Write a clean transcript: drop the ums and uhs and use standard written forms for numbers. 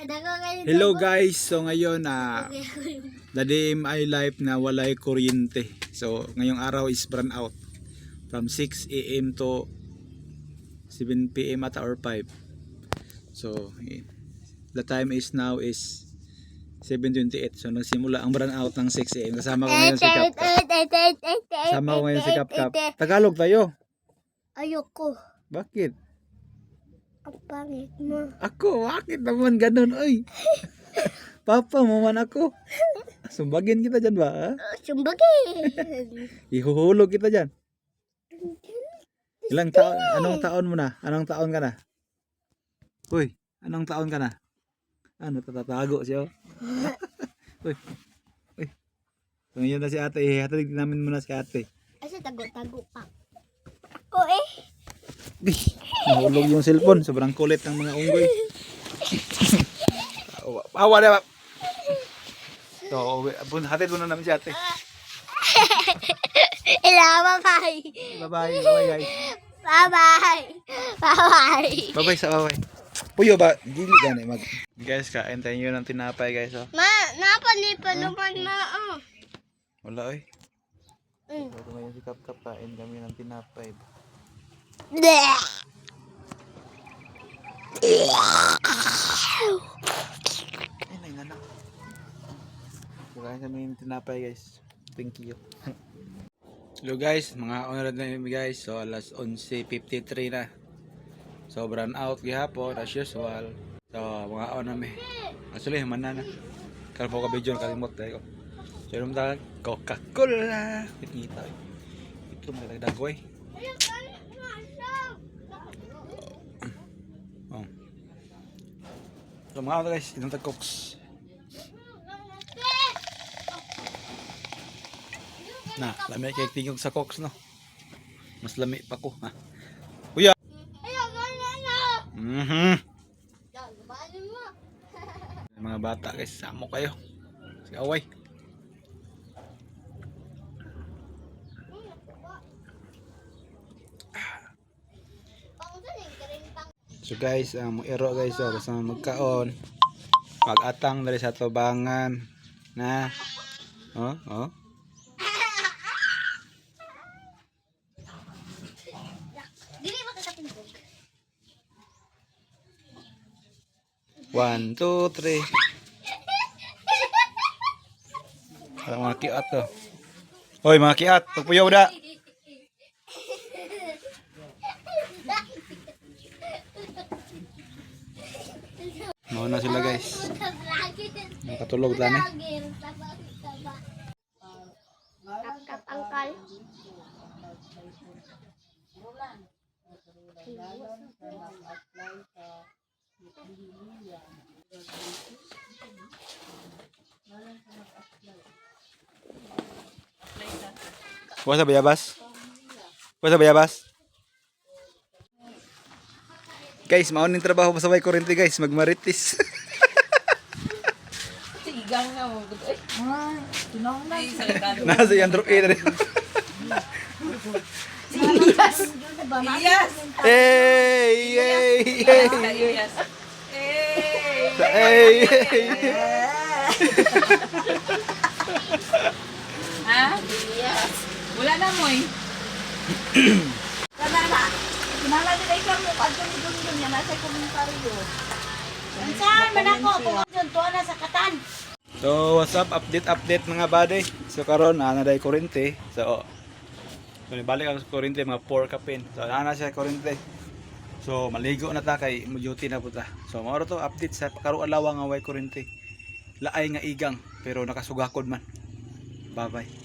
Hello guys, so ngayon the DMI life na walay kuryente. So ngayong araw is burn out from 6 AM to 7 PM at or 5. So the time is now is 7:28. So nagsimula ang burn out ng 6 AM. Kasama ko ngayon si Kapkap. Kasama ko ngayon si Kapkap. Tagalog tayo. Ayoko. Bakit? Ang pangit mo. Ako, bakit naman ganun? Oy. Papa mo man ako. Sumbagin kita dyan ba? Ha? Sumbagin. Ihuhulog kita dyan. Ilang taon? Anong taon mo na? Anong taon ka na? Uy, anong taon ka na? Ano, tatatago siya? Uy. Uy. So, yun na si ate. Hatid namin muna si ate. Asa tago-tago pa. O eh. Nahulog yung cellphone. Sobrang kulit ng mga unggoy. Awa na. So, hatid muna namin si ate. Hello, bye-bye. Bye-bye. Bye-bye guys. Bye-bye. Bye-bye. Bye-bye sa bye-bye. Puyo ba? Dili gani mag. Guys, kain tayo ng tinapay guys. Oh. Ma, napalipa naman na. Wala oy. So, ngayon si Kapkap kain kami ng tinapay. Bleh. Ay, nanganak. So, kain kami ng tinapay guys. Thank you. Hello guys, mga honored na yun guys. So alas 11:53 na. So burn out gihapon as usual. So mga on na mi. Actually man na. Kalpo ka video kalimot tayo. So yung tawag Coca-Cola. Kita. Ito may dagdag eh. Oh. So mga on guys, itong tag-cokes. Na, lami kay tingog sa cokes no. Mas lami pa ko ha. Kuya. Mga bata guys, samo kayo. Sige away. So guys, ero guys, basta magkaon. Pag-atang dari sa tubangan na. Oh. One, two, three. Mga kiat to. Hoy mga kiat, pagpuyaw da. Mauna sila guys. Nakatulog lang eh. Kap angkal. Puasa bayabas? Puasa bayabas? Guys, maon ning trabaho sa way kurente guys, magmaritis. Sigang na mo. Tunong na. Nasa yung Andrew A. Iyas. Iyas. Hey! Iyas. Hey! Ha? Iyas. Wala na mo eh. Kanala. Kinala nila ikaw mo. Pagkong dun yan. Nasa komentaryo. Saan man ako? Kung tuwa na sa katan. So, what's up? Update mga buddy. So, karon na day kurente. So, balik ako sa kurente, mga 4 kapin. So, na siya kurente. So, maligo na ta kay duty na puta. So, mao to update sa karon alawa nga way kurente. Laay nga igang pero nakasugakod man. Bye-bye.